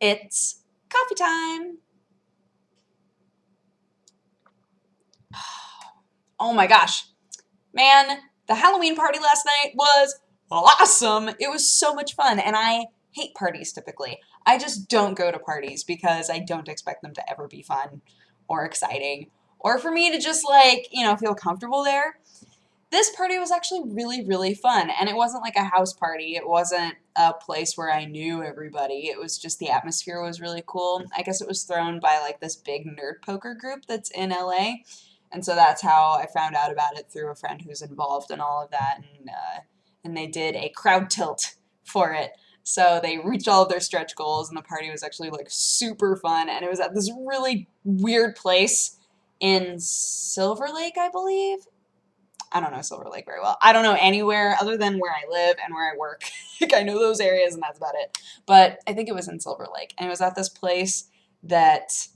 It's coffee time. Oh my gosh. Man, the Halloween party last night was awesome. It was so much fun, and I hate parties typically. I just don't go to parties because I don't expect them to ever be fun or exciting or for me to just like, feel comfortable there. This party was actually really, really fun, and it wasn't like a house party. It wasn't a place where I knew everybody. It was just the atmosphere was really cool. I guess it was thrown by like this big nerd poker group that's in LA, and so that's how I found out about it through a friend who's involved in all of that, and they did a crowd tilt for it. So they reached all of their stretch goals, and the party was actually like super fun, and it was at this really weird place in Silverlake, I believe. I don't know Silverlake very well. I don't know anywhere other than where I live and where I work. Like I know those areas and that's about it. But I think it was in Silverlake. And it was at this place that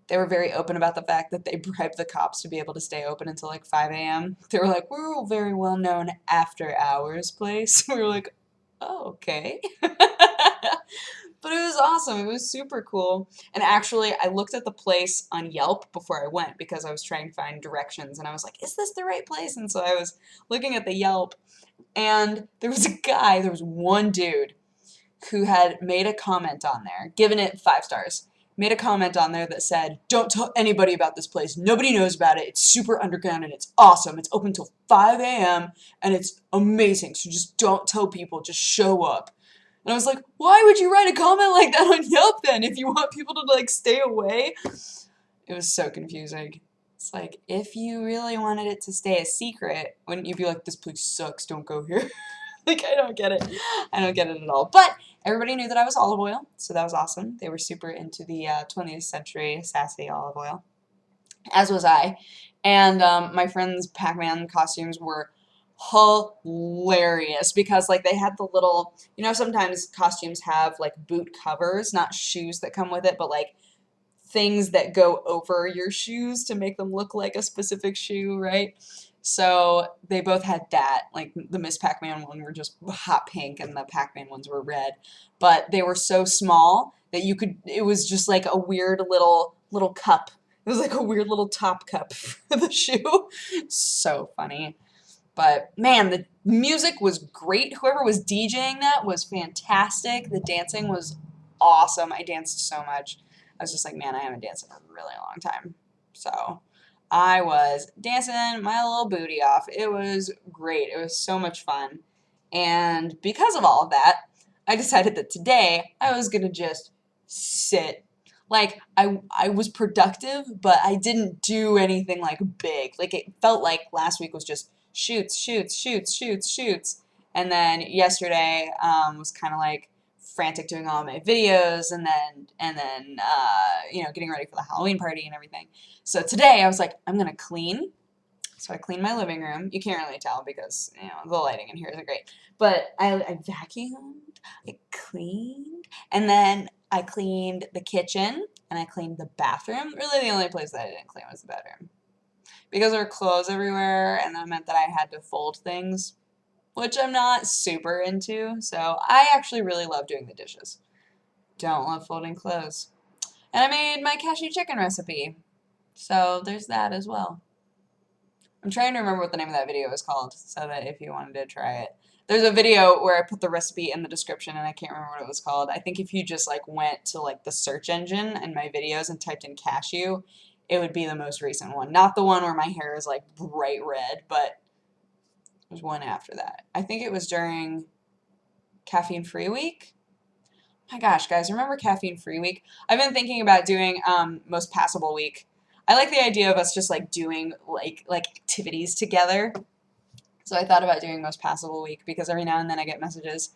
they were very open about the fact that they bribed the cops to be able to stay open until like 5 a.m. They were like, we're a very well known after hours place. We were like, oh, okay. But it was awesome. It was super cool. And actually, I looked at the place on Yelp before I went because I was trying to find directions. And I was like, is this the right place? And so I was looking at the Yelp. And there was one dude who had made a comment on there, given it 5 stars, made a comment on there that said, don't tell anybody about this place. Nobody knows about it. It's super underground and it's awesome. It's open till 5 a.m. and it's amazing. So just don't tell people. Just show up. And I was like, why would you write a comment like that on Yelp then if you want people to like stay away? It was so confusing. It's like, if you really wanted it to stay a secret, wouldn't you be like, this place sucks, don't go here? Like, I don't get it. I don't get it at all. But everybody knew that I was olive oil, so that was awesome. They were super into the 20th century sassy olive oil, as was I. And my friend's Pac-Man costumes were hilarious because like they had the little, sometimes costumes have like boot covers, not shoes that come with it, but like things that go over your shoes to make them look like a specific shoe, right? So they both had that. Like the Miss Pac-Man one were just hot pink and the Pac-Man ones were red. But they were so small that it was just like a weird little cup. It was like a weird little top cup for the shoe. So funny. But man, the music was great. Whoever was DJing that was fantastic. The dancing was awesome. I danced so much. I was just like, man, I haven't danced in a really long time. So I was dancing my little booty off. It was great. It was so much fun. And because of all of that, I decided that today I was going to just sit. Like I was productive, but I didn't do anything like big. Like it felt like last week was just shoots, shoots, shoots, shoots, shoots. And then yesterday was kind of like frantic doing all my videos and then getting ready for the Halloween party and everything. So today I was like, I'm gonna clean. So I cleaned my living room. You can't really tell because the lighting in here isn't great. But I vacuumed, I cleaned, and then I cleaned the kitchen and I cleaned the bathroom. Really, the only place that I didn't clean was the bedroom because there were clothes everywhere, and that meant that I had to fold things, which I'm not super into. So I actually really love doing the dishes. Don't love folding clothes. And I made my cashew chicken recipe. So there's that as well. I'm trying to remember what the name of that video is called so that if you wanted to try it. There's a video where I put the recipe in the description and I can't remember what it was called. I think if you just like went to like the search engine in my videos and typed in cashew, it would be the most recent one. Not the one where my hair is like bright red, but there's one after that. I think it was during Caffeine Free Week. My gosh, guys, remember Caffeine Free Week? I've been thinking about doing Most Passable Week. I like the idea of us just like doing like activities together. So I thought about doing Most Passable Week because every now and then I get messages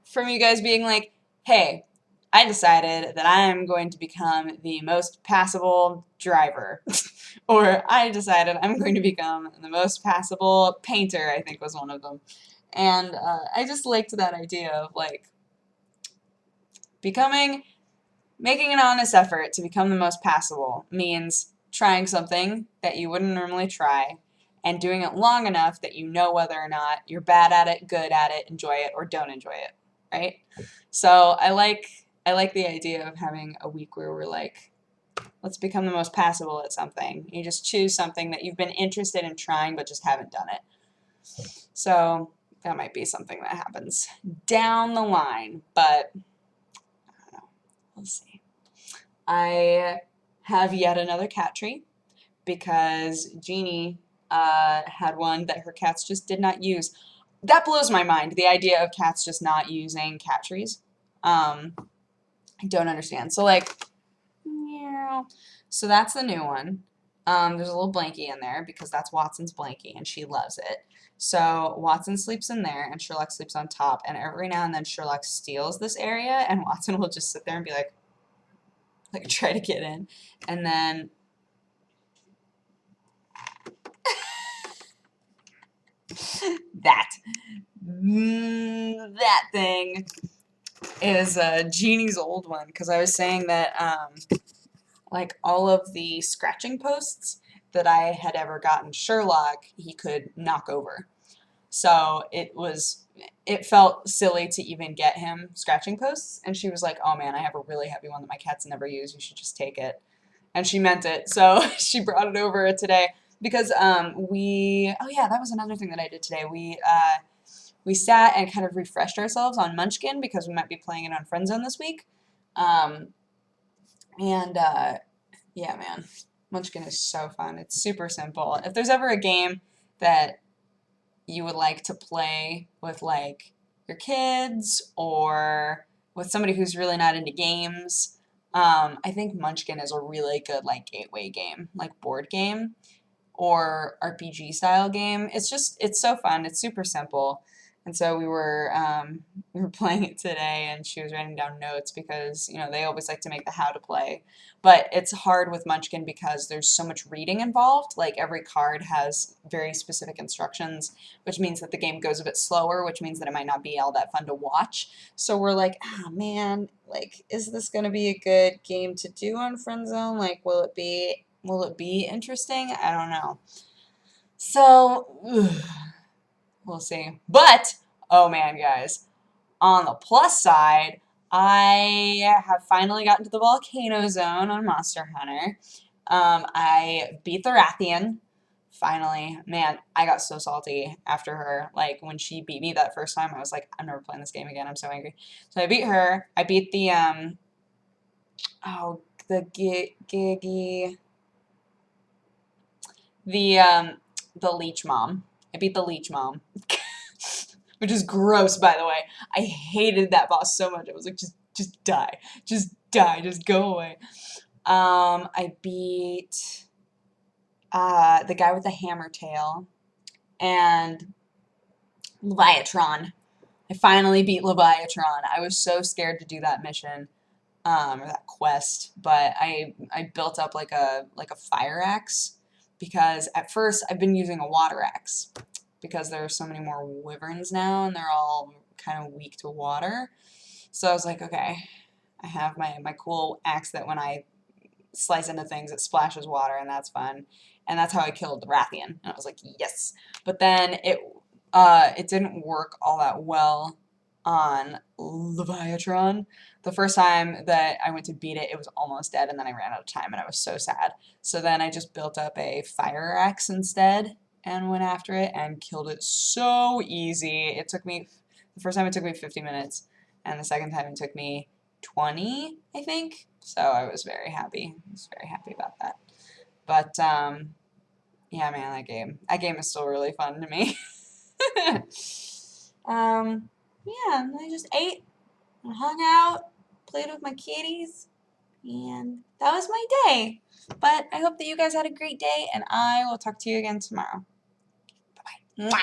from you guys being like, hey, I decided that I am going to become the most passable driver. Or I decided I'm going to become the most passable painter, I think was one of them. And I just liked that idea of like making an honest effort to become the most passable means trying something that you wouldn't normally try and doing it long enough that you know whether or not you're bad at it, good at it, enjoy it, or don't enjoy it, right? So I like I like the idea of having a week where we're like, let's become the most passable at something. You just choose something that you've been interested in trying but just haven't done it. So that might be something that happens down the line, but I don't know. We'll see. I have yet another cat tree because Jeannie had one that her cats just did not use. That blows my mind, the idea of cats just not using cat trees. I don't understand. So like, meow. So that's the new one. There's a little blankie in there because that's Watson's blankie and she loves it. So Watson sleeps in there and Sherlock sleeps on top, and every now and then Sherlock steals this area and Watson will just sit there and be like try to get in. And then that that thing is Jeannie's old one, because I was saying that like all of the scratching posts that I had ever gotten Sherlock, he could knock over. So it felt silly to even get him scratching posts, and she was like, "Oh man, I have a really heavy one that my cats never use. You should just take it." And she meant it, so she brought it over today because oh yeah, that was another thing that I did today. We sat and kind of refreshed ourselves on Munchkin because we might be playing it on Friend Zone this week. Um, and yeah, man, Munchkin is so fun. It's super simple. If there's ever a game that you would like to play with like your kids or with somebody who's really not into games, I think Munchkin is a really good like gateway game, like board game or RPG style game. It's so fun. It's super simple. And so we were playing it today, and she was writing down notes because they always like to make the how to play, but it's hard with Munchkin because there's so much reading involved. Like every card has very specific instructions, which means that the game goes a bit slower, which means that it might not be all that fun to watch. So we're like, ah, man, like, is this gonna be a good game to do on Friend Zone? Like, will it be interesting? I don't know. So, we'll see. But, oh man, guys, on the plus side, I have finally gotten to the volcano zone on Monster Hunter. I beat the Rathian. Finally. Man, I got so salty after her. Like, when she beat me that first time, I was like, I'm never playing this game again. I'm so angry. So I beat her. I beat the, oh, the Giggy. The the leech mom. I beat the leech mom. Which is gross, by the way. I hated that boss so much. I was like, just die. Just die. Just go away. I beat the guy with the hammer tail and Leviathan. I finally beat Leviathan. I was so scared to do that mission, or that quest, but I built up like a fire axe because at first I've been using a water axe because there are so many more wyverns now and they're all kind of weak to water. So I was like, okay, I have my cool axe that when I slice into things it splashes water and that's fun. And that's how I killed the Rathian. And I was like, yes. But then it didn't work all that well on Leviathan. The first time that I went to beat it, it was almost dead, and then I ran out of time, and I was so sad. So then I just built up a fire axe instead and went after it and killed it so easy. The first time it took me 50 minutes, and the second time it took me 20, I think. So I was very happy. I was very happy about that. But yeah, man, that game is still really fun to me. Yeah, and I just ate and hung out, played with my kitties, and that was my day. But I hope that you guys had a great day, and I will talk to you again tomorrow. Bye-bye. Mwah!